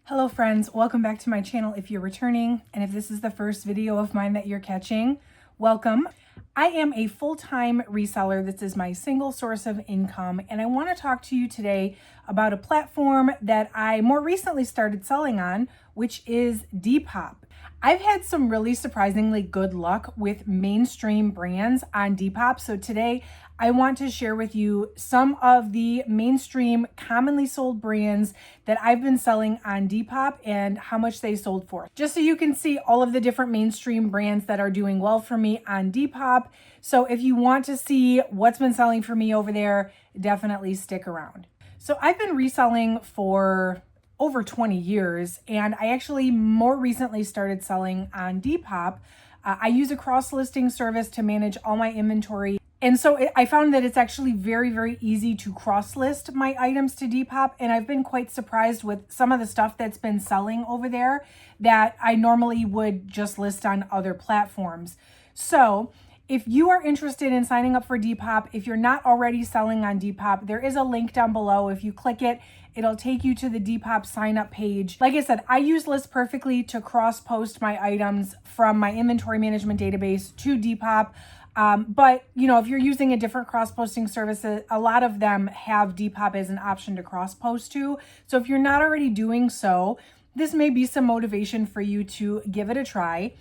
Hello friends, welcome back to my channel if you're returning, and if this is the first video of mine that you're catching, welcome. I am a full-time reseller. This is my single source of income, and I want to talk to you today about a platform that I more recently started selling on, which is Depop. I've had some really surprisingly good luck with mainstream brands on Depop, so today I want to share with you some of the mainstream commonly sold brands that I've been selling on Depop and how much they sold for. Just so you can see all of the different mainstream brands that are doing well for me on Depop. So if you want to see what's been selling for me over there, definitely stick around. So I've been reselling for over 20 years, and I actually more recently started selling on Depop. I use a cross-listing service to manage all my inventory. And so I found that it's actually very, very easy to cross-list my items to Depop. And I've been quite surprised with some of the stuff that's been selling over there that I normally would just list on other platforms. So if you are interested in signing up for Depop, if you're not already selling on Depop, there is a link down below. If you click it, it'll take you to the Depop sign up page. Like I said, I use List Perfectly to cross-post my items from my inventory management database to Depop. But you know, if you're using a different cross-posting service, a lot of them have Depop as an option to cross-post to. So if you're not already doing so, this may be some motivation for you to give it a try.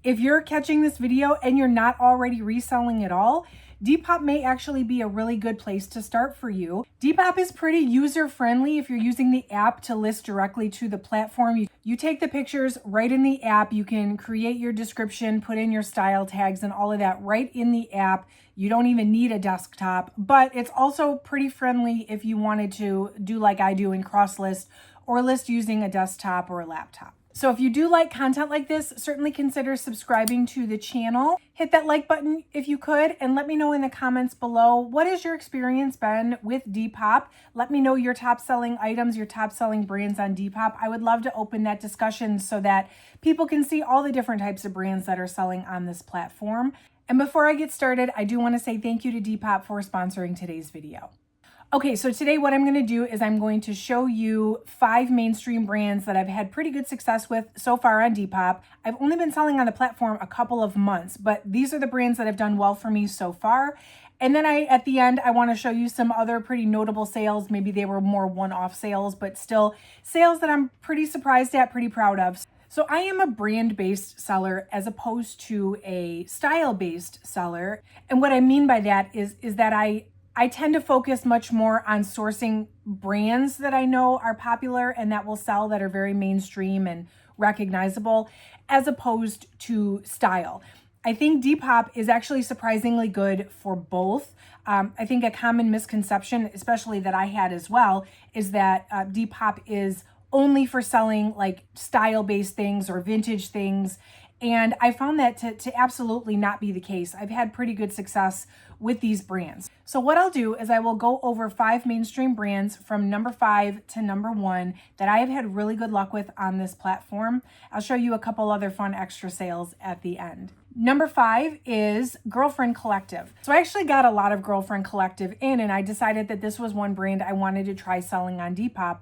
If you're catching this video and you're not already reselling at all, Depop may actually be a really good place to start for you. Depop is pretty user-friendly if you're using the app to list directly to the platform. You take the pictures right in the app. You can create your description, put in your style tags and all of that right in the app. You don't even need a desktop, but it's also pretty friendly if you wanted to do like I do and cross-list or list using a desktop or a laptop. So if you do like content like this, certainly consider subscribing to the channel. Hit that like button if you could, and let me know in the comments below, what has your experience been with Depop? Let me know your top selling items, your top selling brands on Depop. I would love to open that discussion so that people can see all the different types of brands that are selling on this platform. And before I get started, I do want to say thank you to Depop for sponsoring today's video. Okay, so today what I'm going to do is I'm going to show you 5 mainstream brands that I've had pretty good success with so far on Depop. I've only been selling on the platform a couple of months, but these are the brands that have done well for me so far. And then at the end, I want to show you some other pretty notable sales. Maybe they were more one-off sales, but still sales that I'm pretty surprised at, pretty proud of. So I am a brand-based seller as opposed to a style-based seller. And what I mean by that is that I tend to focus much more on sourcing brands that I know are popular and that will sell, that are very mainstream and recognizable, as opposed to style. I think Depop is actually surprisingly good for both. I think a common misconception, especially that I had as well, is that Depop is only for selling like style-based things or vintage things. And I found that to absolutely not be the case. I've had pretty good success with these brands. So what I'll do is I will go over 5 mainstream brands from number 5 to number 1 that I have had really good luck with on this platform. I'll show you a couple other fun extra sales at the end. Number 5 is Girlfriend Collective. So I actually got a lot of Girlfriend Collective in, and I decided that this was one brand I wanted to try selling on Depop,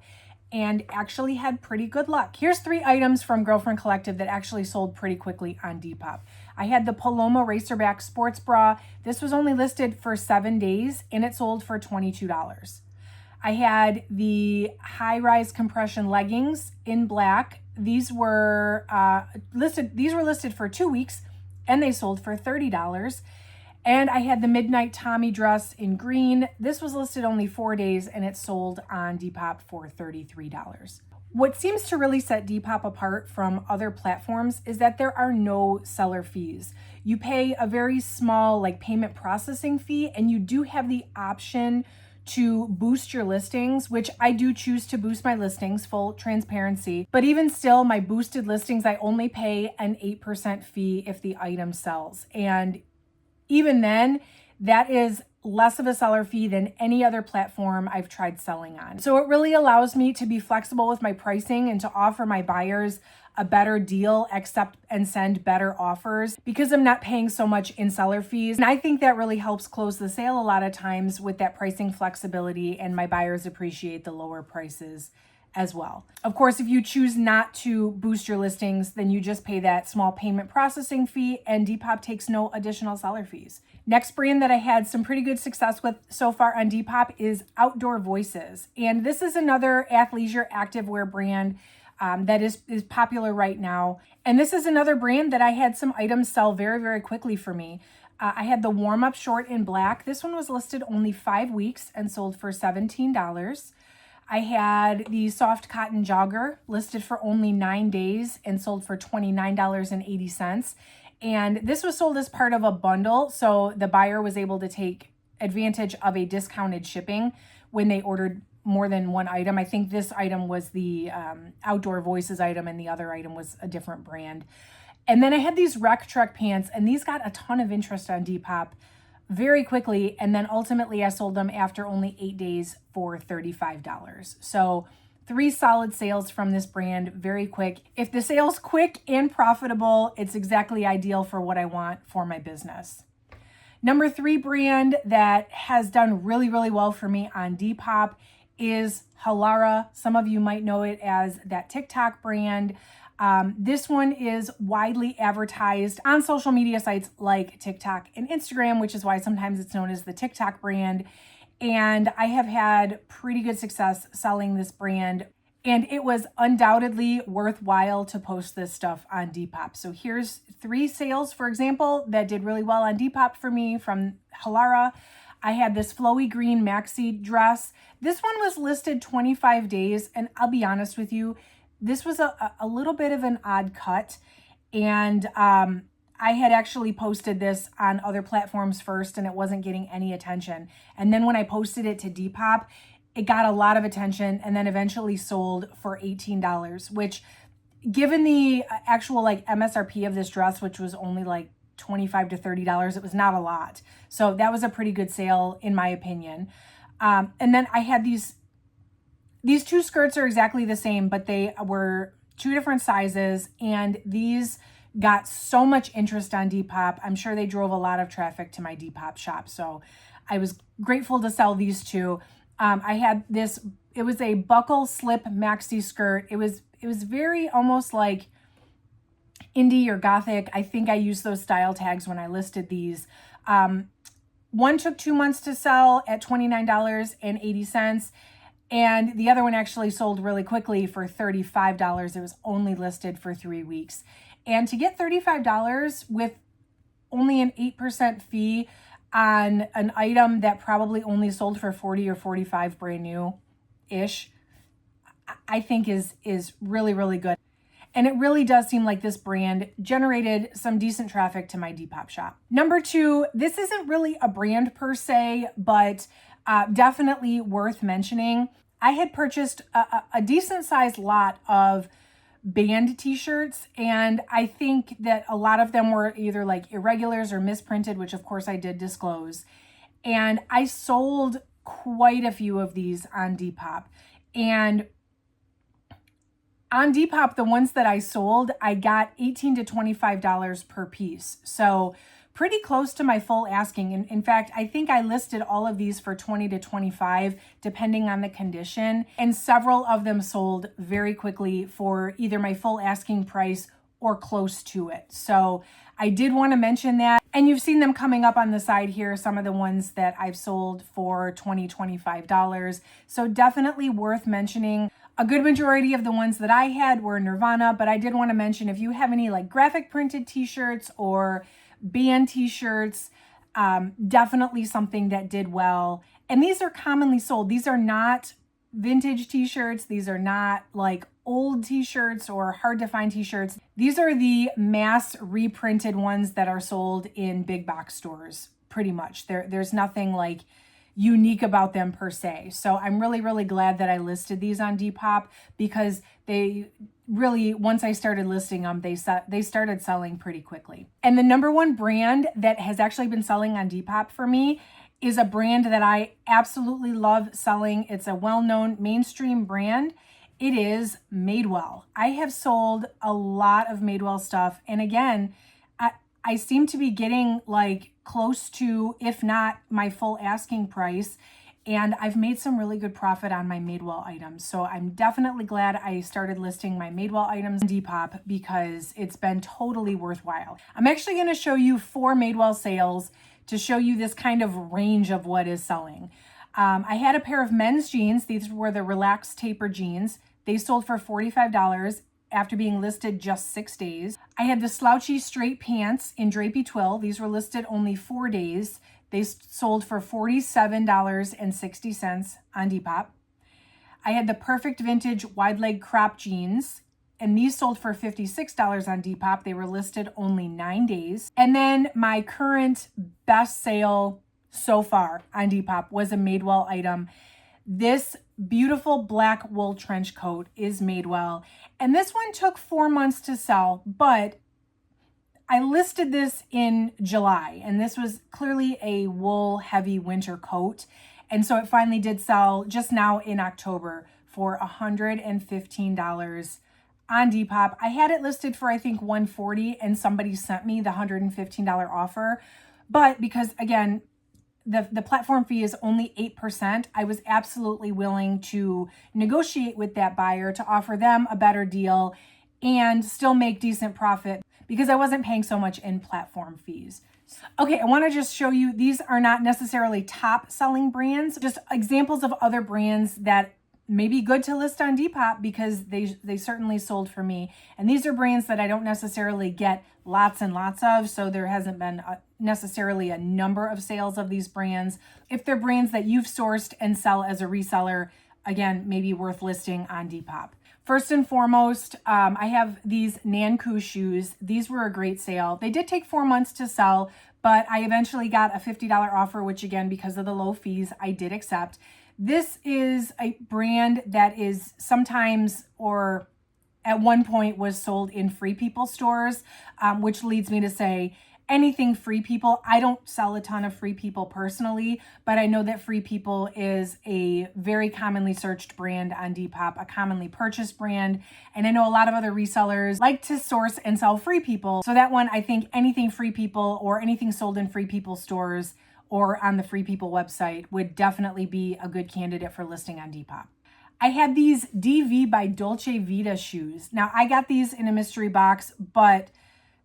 and actually had pretty good luck. Here's 3 items from Girlfriend Collective that actually sold pretty quickly on Depop. I had the Paloma Racerback Sports Bra. This was only listed for 7 days and it sold for $22. I had the high-rise compression leggings in black. These were listed for 2 weeks and they sold for $30. And I had the Midnight Tommy dress in green. This was listed only 4 days and it sold on Depop for $33. What seems to really set Depop apart from other platforms is that there are no seller fees. You pay a very small payment processing fee, and you do have the option to boost your listings, which I do choose to boost my listings, full transparency. But even still, my boosted listings, I only pay an 8% fee if the item sells. And even then, that is less of a seller fee than any other platform I've tried selling on. So it really allows me to be flexible with my pricing and to offer my buyers a better deal, accept and send better offers because I'm not paying so much in seller fees. And I think that really helps close the sale a lot of times with that pricing flexibility, and my buyers appreciate the lower prices as well. Of course, if you choose not to boost your listings, then you just pay that small payment processing fee, and Depop takes no additional seller fees. Next brand that I had some pretty good success with so far on Depop is Outdoor Voices. And this is another athleisure activewear brand that is popular right now. And this is another brand that I had some items sell very, very quickly for me. I had the warm-up short in black. This one was listed only 5 weeks and sold for $17. I had the soft cotton jogger listed for only 9 days and sold for $29.80. And this was sold as part of a bundle, so the buyer was able to take advantage of a discounted shipping when they ordered more than one item. I think this item was the Outdoor Voices item, and the other item was a different brand. And then I had these Rec Trek pants, and these got a ton of interest on Depop very quickly. And then ultimately I sold them after only 8 days for $35. So 3 solid sales from this brand very quick. If the sale's quick and profitable, it's exactly ideal for what I want for my business. Number 3 brand that has done really, really well for me on Depop is Halara. Some of you might know it as that TikTok brand. This one is widely advertised on social media sites like TikTok and Instagram, which is why sometimes it's known as the TikTok brand. And I have had pretty good success selling this brand, and it was undoubtedly worthwhile to post this stuff on Depop. So here's 3 sales, for example, that did really well on Depop for me from Halara. I had this flowy green maxi dress. This one was listed 25 days, and I'll be honest with you, this was a little bit of an odd cut, and I had actually posted this on other platforms first, and it wasn't getting any attention. And then when I posted it to Depop, it got a lot of attention, and then eventually sold for $18, which, given the actual like MSRP of this dress, which was only like $25 to $30, it was not a lot. So that was a pretty good sale in my opinion. And then I had these 2 skirts are exactly the same, but they were 2 different sizes, and these got so much interest on Depop. I'm sure they drove a lot of traffic to my Depop shop. So I was grateful to sell these 2. I had this, it was a buckle slip maxi skirt. It was very almost like indie or gothic. I think I used those style tags when I listed these. One took 2 months to sell at $29.80. And the other one actually sold really quickly for $35. It was only listed for 3 weeks. And to get $35 with only an 8% fee on an item that probably only sold for 40 or 45 brand new-ish, I think is really, really good. And it really does seem like this brand generated some decent traffic to my Depop shop. Number 2, this isn't really a brand per se, but definitely worth mentioning. I had purchased a decent sized lot of band t-shirts, and I think that a lot of them were either like irregulars or misprinted, which of course I did disclose. And I sold quite a few of these on Depop. And on Depop, the ones that I sold, I got $18 to $25 per piece. So pretty close to my full asking. In fact, I think I listed all of these for $20 to $25, depending on the condition. And several of them sold very quickly for either my full asking price or close to it. So I did want to mention that. And you've seen them coming up on the side here, some of the ones that I've sold for $20, $25. So definitely worth mentioning. A good majority of the ones that I had were Nirvana, but I did want to mention if you have any like graphic printed t-shirts or band t-shirts, definitely something that did well. And these are commonly sold. These are not vintage t-shirts. These are not like old t-shirts or hard to find t-shirts. These are the mass reprinted ones that are sold in big box stores, pretty much. There's nothing like unique about them per se. So I'm really, really glad that I listed these on Depop, because they really, once I started listing them, they started selling pretty quickly. And the number 1 brand that has actually been selling on Depop for me is a brand that I absolutely love selling. It's a well-known mainstream brand. It is MadeWell. I have sold a lot of MadeWell stuff. And again, I seem to be getting like close to, if not my full asking price. and I've made some really good profit on my MadeWell items. So I'm definitely glad I started listing my MadeWell items on Depop because it's been totally worthwhile. I'm actually going to show you 4 MadeWell sales to show you this kind of range of what is selling. I had a pair of men's jeans. These were the relaxed taper jeans. They sold for $45 after being listed just 6 days. I had the slouchy straight pants in drapey twill. These were listed only 4 days. They sold for $47.60 on Depop. I had the perfect vintage wide leg crop jeans, and these sold for $56 on Depop. They were listed only 9 days. And then my current best sale so far on Depop was a MadeWell item. This beautiful black wool trench coat is MadeWell, and this one took 4 months to sell, but I listed this in July, and this was clearly a wool heavy winter coat. And so it finally did sell just now in October for $115 on Depop. I had it listed for, I think, $140, and somebody sent me the $115 offer. But because, again, the platform fee is only 8%, I was absolutely willing to negotiate with that buyer to offer them a better deal and still make decent profit because I wasn't paying so much in platform fees. Okay, I want to just show you, these are not necessarily top selling brands, just examples of other brands that may be good to list on Depop because they certainly sold for me. And these are brands that I don't necessarily get lots and lots of, so there hasn't been necessarily a number of sales of these brands. If they're brands that you've sourced and sell as a reseller, again, maybe worth listing on Depop. First and foremost, I have these Nanku shoes. These were a great sale. They did take 4 months to sell, but I eventually got a $50 offer, which again, because of the low fees, I did accept. This is a brand that is sometimes, or at one point, was sold in Free People stores, which leads me to say anything Free People. I don't sell a ton of Free People personally, but I know that Free People is a very commonly searched brand on Depop, a commonly purchased brand. And I know a lot of other resellers like to source and sell Free People. So that one, I think anything Free People or anything sold in Free People stores or on the Free People website would definitely be a good candidate for listing on Depop. I had these DV by Dolce Vita shoes. Now I got these in a mystery box, but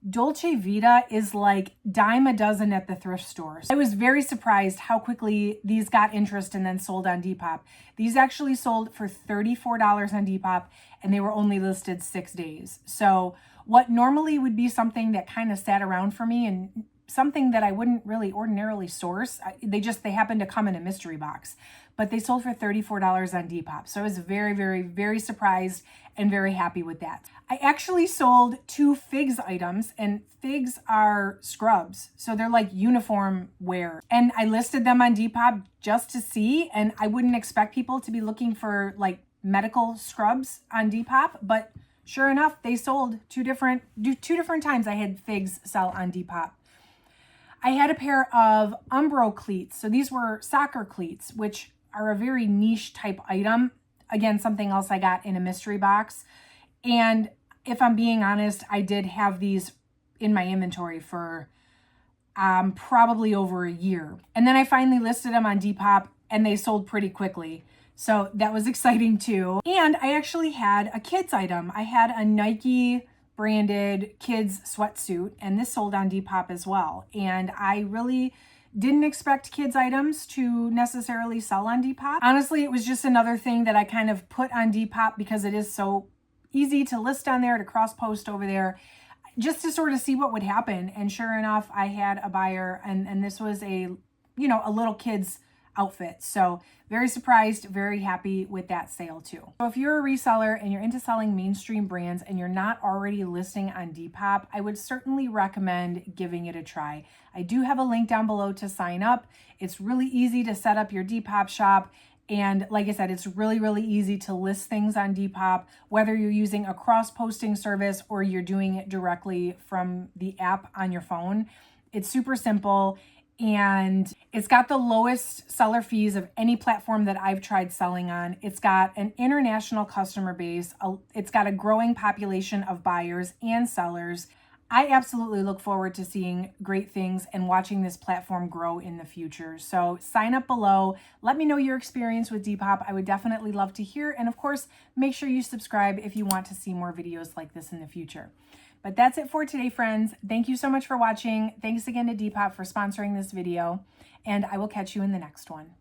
Dolce Vita is like dime a dozen at the thrift stores. I was very surprised how quickly these got interest and then sold on Depop. These actually sold for $34 on Depop, and they were only listed 6 days. So what normally would be something that kind of sat around for me and something that I wouldn't really ordinarily source, they happened to come in a mystery box, but they sold for $34 on Depop. So I was very, very, very surprised and very happy with that. I actually sold 2 Figs items, and Figs are scrubs. So they're like uniform wear. And I listed them on Depop just to see, and I wouldn't expect people to be looking for like medical scrubs on Depop, but sure enough, they sold two different times I had Figs sell on Depop. I had a pair of Umbro cleats. So these were soccer cleats, which are a very niche type item. Again, something else I got in a mystery box. And if I'm being honest, I did have these in my inventory for probably over a year. And then I finally listed them on Depop and they sold pretty quickly. So that was exciting too. And I actually had a kids item. I had a Nike branded kids sweatsuit, and this sold on Depop as well. And I really didn't expect kids items to necessarily sell on Depop. Honestly, it was just another thing that I kind of put on Depop because it is so easy to list on there, to cross post over there, just to sort of see what would happen. And sure enough, I had a buyer, and this was a little kid's outfit. So very surprised, very happy with that sale too. So if you're a reseller and you're into selling mainstream brands and you're not already listing on Depop, I would certainly recommend giving it a try. I do have a link down below to sign up. It's really easy to set up your Depop shop. And like I said, it's really, really easy to list things on Depop, whether you're using a cross-posting service or you're doing it directly from the app on your phone. It's super simple. And it's got the lowest seller fees of any platform that I've tried selling on. It's got an international customer base. It's got a growing population of buyers and sellers. I absolutely look forward to seeing great things and watching this platform grow in the future. So sign up below. Let me know your experience with Depop. I would definitely love to hear. And of course, make sure you subscribe if you want to see more videos like this in the future. But that's it for today, friends. Thank you so much for watching. Thanks again to Depop for sponsoring this video. And I will catch you in the next one.